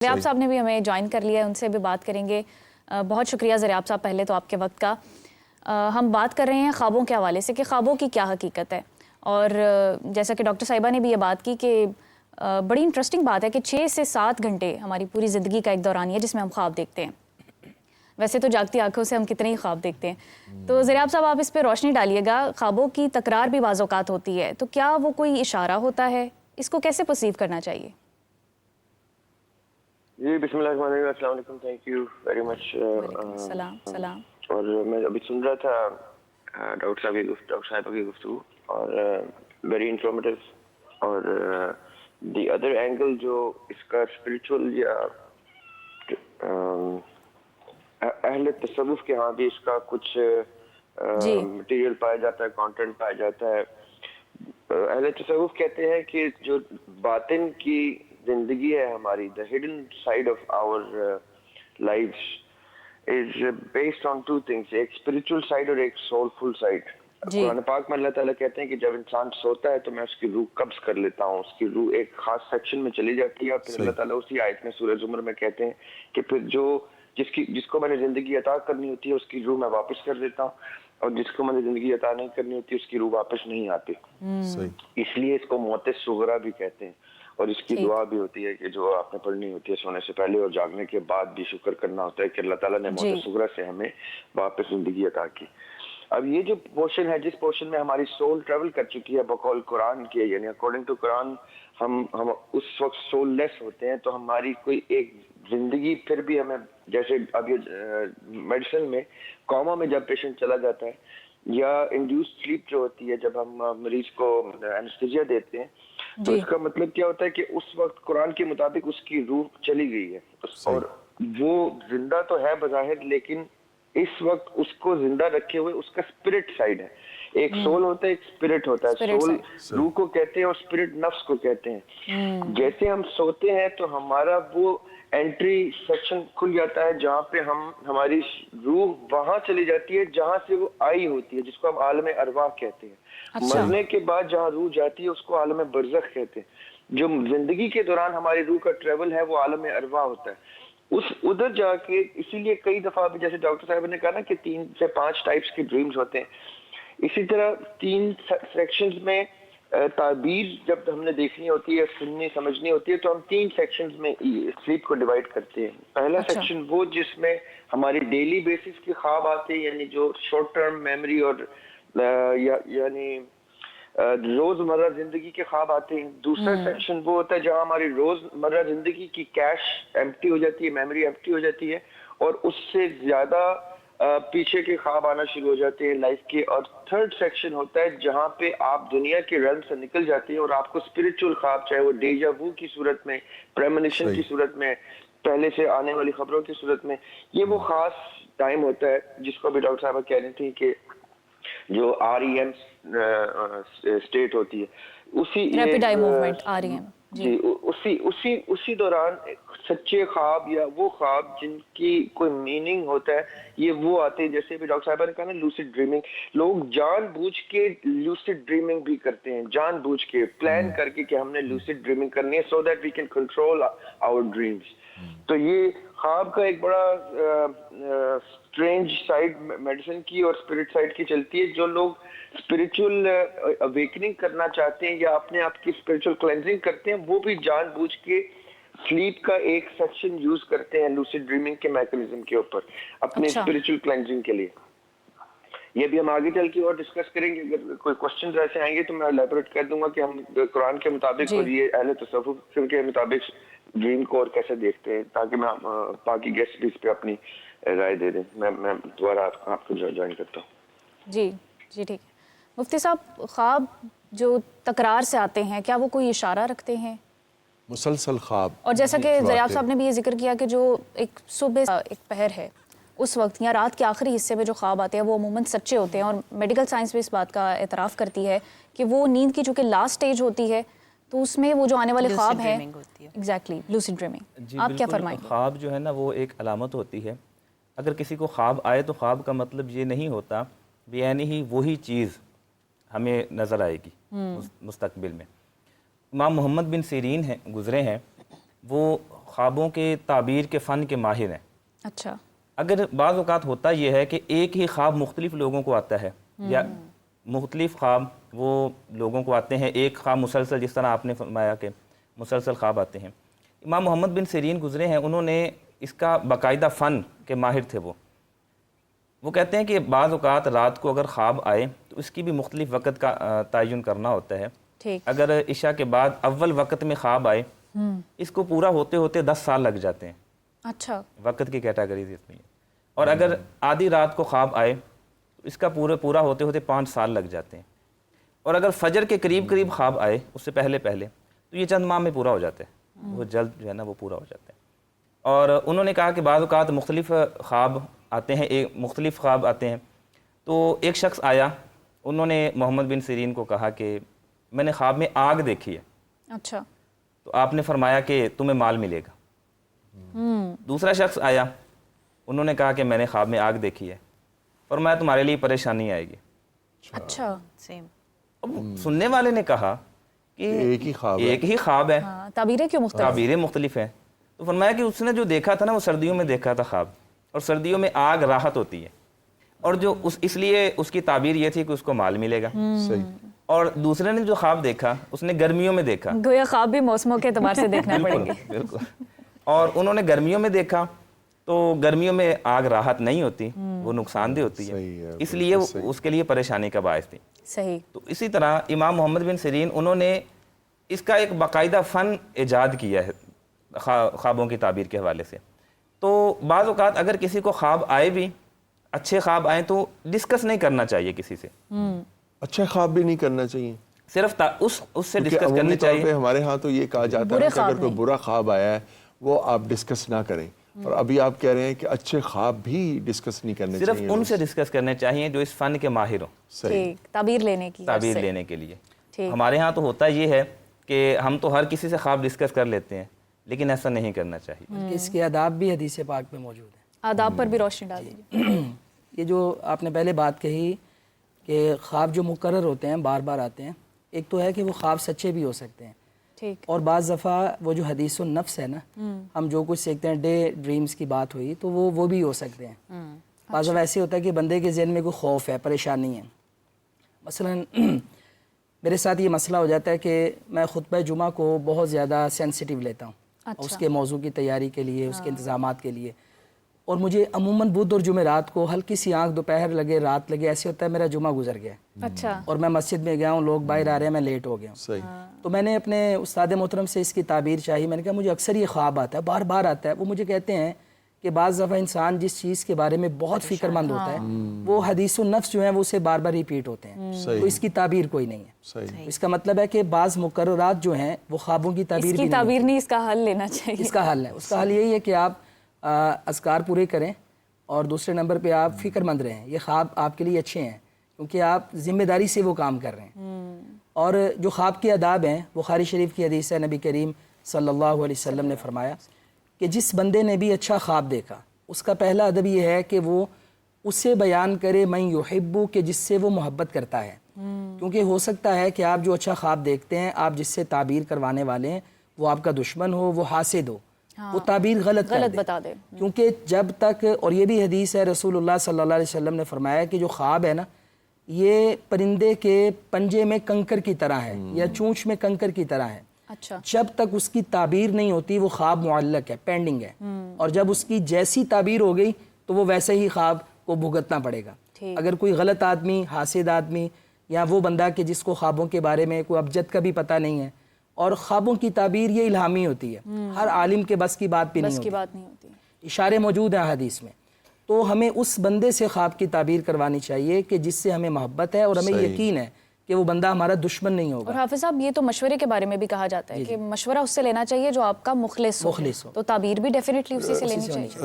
ज़रियाब साहब ने भी हमें ज्वाइन कर लिया है, उनसे भी बात करेंगे। बहुत शुक्रिया ज़रियाब साहब पहले तो आपके वक्त का। हम बात कर रहे हैं ख्वाबों के हवाले से कि ख्वाबों की क्या हकीकत है, और जैसा कि डॉक्टर साहिबा ने भी ये बात की कि बड़ी इंटरेस्टिंग बात है कि 6 से 7 घंटे हमारी पूरी ज़िंदगी का एक दौरान है जिसमें हम ख्वाब देखते हैं। वैसे तो जागती आंखों से हम कितने ही ख्वाब देखते हैं। तो ज़रियाब साहब आप इस पर रोशनी डालिएगा। ख्वाबों की तकरार भी बाज़ औक़ात होती है, तो क्या वो कोई इशारा होता है? इसको कैसे परसीव करना चाहिए? जी बिस्मिल्लाहिर्रहमानिर्रहीम, अस्सलाम वालेकुम, थैंक यू वेरी मच। सलाम। और मैं अभी सुन रहा था डॉक्टर साहिबा की गुफ्तगू, और वेरी इंफॉर्मेटिव। और द अदर एंगल जो इसका स्पिरिचुअल या अहले तसव्वुफ के यहाँ भी इसका कुछ मटेरियल पाया जाता है, कंटेंट पाया जाता है। अहले तसव्वुफ कहते हैं कि जो बातिन की जिंदगी है हमारी, the hidden side of our lives is based on two things, एक स्पिरिचुअल साइड और एक सोलफुल साइड। कुरान पाक में अल्लाह ताला कहते हैं कि जब इंसान सोता है तो मैं उसकी रूह कब्ज कर लेता हूँ, उसकी रूह एक खास सेक्शन में चली जाती है। और फिर अल्लाह ताला उसी आयत में सूरह ज़ुमर में कहते हैं कि फिर जिसको मैंने जिंदगी अता करनी होती है उसकी रूह मैं वापस कर देता हूँ, और जिसको मैंने जिंदगी अता नहीं करनी होती उसकी रूह वापस नहीं आती। इसलिए इसको मौत सुगरा भी कहते हैं। और इसकी दुआ भी होती है कि जो आपने पढ़नी होती है सोने से पहले और जागने के बाद भी शुक्र करना होता है कि अल्लाह ताला ने मौत सुगरा से हमें वापस जिंदगी अता की। अब ये जो पोर्शन है, जिस पोर्शन में हमारी सोल ट्रेवल कर चुकी है बकौल कुरान के, यानी अकॉर्डिंग टू कुरान हम उस वक्त सोललेस होते हैं, तो हमारी कोई एक जिंदगी फिर भी हमें, जैसे अब ये मेडिसिन में कोमा में जब पेशेंट चला जाता है, या इंड्यूस्ड स्लीप जो होती है जब हम मरीज को एनेस्थीसिया देते हैं, तो इसका मतलब क्या होता है कि उस वक्त कुरान के मुताबिक उसकी रूह चली गई है, और वो जिंदा तो है बज़ाहिर, लेकिन इस वक्त उसको जिंदा रखे हुए उसका स्पिरिट साइड है। एक सोल होता है, एक स्पिरिट होता है। सोल रूह को कहते हैं और स्पिरिट नफ्स को कहते हैं। जैसे हम सोते हैं तो हमारा वो एंट्री सेक्शन खुल जाता है जहाँ पे हमारी रूह वहां चली जाती है जहां से वो आई होती है, जिसको हम आलम अरवाह कहते हैं। मरने के बाद जहाँ रूह जाती है उसको आलम बरज़ख कहते हैं। जो जिंदगी के दौरान हमारी रूह का ट्रेवल है वो आलम अरवाह होता है। उधर जाके, इसीलिए कई दफा भी जैसे डॉक्टर साहब ने कहा ना कि 3 से 5 टाइप्स के ड्रीम्स होते हैं, इसी तरह 3 सेक्शंस में ताबीर जब हमने देखनी होती है, सुननी समझनी होती है, तो हम 3 सेक्शंस में स्लीप को डिवाइड करते हैं। पहला सेक्शन वो जिसमें हमारी डेली बेसिस के ख्वाब आते हैं, यानी जो शॉर्ट टर्म मेमोरी और यानी रोजमर्रा जिंदगी के ख्वाब आते हैं। दूसरा सेक्शन वो होता है जहां हमारी रोजमर्रा जिंदगी की कैश एम्प्टी हो जाती है, मेमोरी एम्प्टी हो जाती है, और उससे ज्यादा पीछे के ख्वाब आना शुरू हो जाते हैं लाइफ के। और थर्ड सेक्शन होता है जहां पे आप दुनिया के रन से निकल जाते हैं और आपको स्पिरिचुअल ख्वाब, चाहे वो डेजा वू की सूरत में, प्रेमोनिशन की सूरत में, पहले से आने वाली खबरों की सूरत में, ये वो खास टाइम होता है जिसको भी डॉक्टर साहब कह रही थी कि जो REM स्टेट होती है, उसी रैपिड आई मूवमेंट REM जी, उसी दौरान सच्चे ख्वाब या वो ख्वाब जिनकी कोई मीनिंग होता है, ये वो आते हैं। जैसे भी डॉक्टर साहब ने कहा ना, लूसिड ड्रीमिंग, लोग जानबूझ के लूसिड ड्रीमिंग भी करते हैं, जानबूझ के प्लान करके कि हमने लूसिड ड्रीमिंग करनी है so that we can control our dreams. तो ये ख्वाब का एक बड़ा स्ट्रेंज साइड मेडिसिन की और स्पिरिट साइड की चलती है। जो लोग स्पिरिचुअल अवेकनिंग करना चाहते हैं या अपने आप की स्पिरिचुअल क्लेंजिंग करते हैं, वो भी जानबूझ के स्लीप का एक सेक्शन यूज करते हैं लूसिड ड्रीमिंग के मैकेनिज्म के ऊपर अपने स्पिरिचुअल क्लेंजिंग के लिए। ये भी हम आगे चल के और डिस्कस करेंगे। अगर कोई क्वेश्चन ऐसे आएंगे तो मैं एलैबोरेट कर दूंगा कि हम कुरान के मुताबिक और ये अहले तसव्वुफ के मुताबिक ड्रीम को और कैसे देखते हैं, ताकि मैं बाकी गेस्ट भी इस पे अपनी राय दे दें। मैं दोबारा आपको ज्वाइन करता हूँ। जी ठीक है। मुफ्ती साहब, ख्वाब जो तकरार से आते हैं, क्या वो कोई इशारा रखते हैं? मुसलसल ख्वाब, और जैसा कि ज़रियाब साहब ने भी ये जिक्र किया कि जो एक सुबह एक पहर है उस वक्त या रात के आखिरी हिस्से में जो ख्वाब आते हैं वो अमूमन सच्चे होते हैं, और मेडिकल साइंस भी इस बात का एतराफ़ करती है कि वो नींद की चूँकि लास्ट स्टेज होती है, तो उसमें वो जो आने वाले ख्वाब हैं, एग्जैक्टली लूसिड ड्रीमिंग। आप क्या फरमाएंगे? ख्वाब जो है ना वो एक अलामत होती है। अगर किसी को ख्वाब आए तो ख्वाब का मतलब ये नहीं होता बेयानी ही वही चीज़ हमें नज़र आएगी मुस्तकबिल में। इमाम मोहम्मद बिन सीरीन हैं, गुज़रे हैं, वो خوابوں کے تعبیر کے فن کے ماہر ہیں. اچھا. اگر بعض اوقات ہوتا یہ ہے کہ ایک ہی خواب مختلف لوگوں کو آتا ہے یا مختلف خواب وہ لوگوں کو آتے ہیں، ایک خواب مسلسل، جس طرح آپ نے فرمایا کہ مسلسل خواب آتے ہیں. امام محمد بن سیرین گزرے ہیں، انہوں نے اس کا باقاعدہ فن کے ماہر تھے. وہ کہتے ہیں کہ بعض اوقات رات کو اگر خواب آئے تو اس کی بھی مختلف وقت کا تعین کرنا ہوتا ہے. اگر عشاء کے بعد اول وقت میں خواب آئے، اس کو پورا ہوتے ہوتے 10 سال لگ جاتے ہیں. اچھا. وقت کی کیٹیگریز اس میں. اور اگر آدھی رات کو خواب آئے تو اس کا پورا ہوتے ہوتے 5 سال لگ جاتے ہیں. اور اگر فجر کے قریب خواب آئے، اس سے پہلے تو یہ چند ماہ میں پورا ہو جاتا ہے. وہ جلد جو ہے نا وہ پورا ہو جاتا ہے. اور انہوں نے کہا کہ بعض اوقات مختلف خواب آتے ہیں. تو ایک شخص آیا، انہوں نے محمد بن سیرین کو کہا کہ میں نے خواب میں آگ دیکھی ہے. اچھا. تو آپ نے فرمایا کہ تمہیں مال ملے گا. دوسرا شخص آیا، انہوں نے کہا کہ میں نے خواب میں آگ دیکھی ہے، فرمایا تمہارے لیے پریشانی آئے گی. اچھا. اب سننے والے نے کہا کہ ایک ہی خواب ہے، تعبیریں کیوں مختلف؟ تعبیریں مختلف ہیں. تو فرمایا کہ اس نے جو دیکھا تھا نا وہ سردیوں میں دیکھا تھا خواب، اور سردیوں میں آگ راحت ہوتی ہے، اور جو اس لیے اس کی تعبیر یہ تھی کہ اس کو مال ملے گا. اور دوسرے نے جو خواب دیکھا اس نے گرمیوں میں دیکھا. گویا خواب بھی موسموں کے اعتبار سے دیکھنا پڑیں گے. بالکل. اور انہوں نے گرمیوں میں دیکھا تو گرمیوں میں آگ راحت نہیں ہوتی، وہ نقصان دہ ہوتی ہے، اس لیے اس کے لیے پریشانی کا باعث تھی. صحیح. تو اسی طرح امام محمد بن سیرین انہوں نے اس کا ایک باقاعدہ فن ایجاد کیا ہے خوابوں کی تعبیر کے حوالے سے. تو بعض اوقات اگر کسی کو خواب آئے بھی، اچھے خواب آئیں، تو ڈسکس نہیں کرنا چاہیے کسی سے. اچھا خواب بھی نہیں کرنا چاہیے، صرف اس سے ڈسکس کرنے چاہیے. ہمارے ہاں تو یہ کہا جاتا ہے کہ اگر کوئی برا خواب آیا ہے وہ آپ ڈسکس نہ کریں. اور ابھی آپ کہہ رہے ہیں کہ اچھے خواب بھی ڈسکس نہیں کرنے چاہیے، صرف ان سے ڈسکس کرنے چاہیے جو اس فن کے ماہر ہوں. صحیح. تعبیر لینے کے لیے. ہمارے ہاں تو ہوتا یہ ہے کہ ہم تو ہر کسی سے خواب ڈسکس کر لیتے ہیں، لیکن ایسا نہیں کرنا چاہیے. اس کے آداب بھی حدیث پاک میں موجود ہیں. آداب پر بھی روشنی ڈال دیجیے. یہ جو آپ نے پہلے بات کہی کہ خواب جو مقرر ہوتے ہیں بار بار آتے ہیں، ایک تو ہے کہ وہ خواب سچے بھی ہو سکتے ہیں، اور بعض دفعہ وہ جو حدیث النفس ہے نا، ہم جو کچھ سیکھتے ہیں ڈے ڈریمز کی بات ہوئی تو وہ بھی ہو سکتے ہیں. بعض دفعہ ایسے ہوتا ہے کہ بندے کے ذہن میں کوئی خوف ہے، پریشانی ہے. مثلا میرے ساتھ یہ مسئلہ ہو جاتا ہے کہ میں خطبہ جمعہ کو بہت زیادہ سینسیٹیو لیتا ہوں اس کے موضوع کی تیاری کے لیے، اس کے انتظامات کے لیے. اور مجھے عموماً بدھ اور جمعرات کو ہلکی سی آنکھ دوپہر لگے، رات لگے، ایسے ہوتا ہے میرا جمعہ گزر گیا. اچھا. اور میں مسجد میں گیا ہوں، لوگ باہر آ رہے ہیں، میں لیٹ ہو گیا ہوں. تو میں نے اپنے استاد محترم سے اس کی تعبیر چاہی. میں نے کہا مجھے اکثر یہ خواب آتا ہے، بار بار آتا ہے. وہ مجھے کہتے ہیں کہ بعض دفعہ انسان جس چیز کے بارے میں بہت فکر مند ہوتا ہے وہ حدیث النفس جو ہیں وہ اسے بار بار ریپیٹ ہوتے ہیں. تو اس کی تعبیر کوئی نہیں ہے. اس کا مطلب ہے کہ بعض مقررات جو ہیں وہ خوابوں کی تعبیر نہیں، اس کا حل لینا چاہیے. اس کا حل ہے. اس کا حل یہی ہے کہ آپ اذکار پورے کریں، اور دوسرے نمبر پہ آپ فکر مند رہیں. یہ خواب آپ کے لیے اچھے ہیں کیونکہ آپ ذمہ داری سے وہ کام کر رہے ہیں. اور جو خواب کے آداب ہیں، بخاری شریف کی حدیث ہے، نبی کریم صلی اللہ علیہ وسلم نے فرمایا کہ جس بندے نے بھی اچھا خواب دیکھا اس کا پہلا ادب یہ ہے کہ وہ اسے بیان کرے من یحبو، کہ جس سے وہ محبت کرتا ہے. کیونکہ ہو سکتا ہے کہ آپ جو اچھا خواب دیکھتے ہیں، آپ جس سے تعبیر کروانے والے ہیں وہ آپ کا دشمن ہو، وہ حاسد ہو، وہ تعبیر غلط بتا دے. کیونکہ جب تک، اور یہ بھی حدیث ہے، رسول اللہ صلی اللہ علیہ وسلم نے فرمایا کہ جو خواب ہے نا یہ پرندے کے پنجے میں کنکر کی طرح ہے یا چونچ میں کنکر کی طرح ہے. اچھا. جب تک اس کی تعبیر نہیں ہوتی وہ خواب معلق ہے، پینڈنگ ہے. اور جب اس کی جیسی تعبیر ہو گئی تو وہ ویسے ہی خواب کو بھگتنا پڑے گا. اگر کوئی غلط آدمی، حاسد آدمی، یا وہ بندہ کہ جس کو خوابوں کے بارے میں کوئی ابجد کا بھی پتہ نہیں ہے، اور خوابوں کی تعبیر یہ الہامی ہوتی ہے، ہر عالم کے بس کی بات بھی نہیں ہوتی. اشارے موجود ہیں حدیث میں. تو ہمیں اس بندے سے خواب کی تعبیر کروانی چاہیے کہ جس سے ہمیں محبت ہے اور ہمیں یقین ہے کہ وہ بندہ ہمارا دشمن نہیں ہوگا. اور حافظ صاحب یہ تو مشورے کے بارے میں بھی کہا جاتا ہے کہ مشورہ اس سے لینا چاہیے جو آپ کا مخلص ہو. تو تعبیر بھی ڈیفینیٹلی اسی سے لینی چاہیے.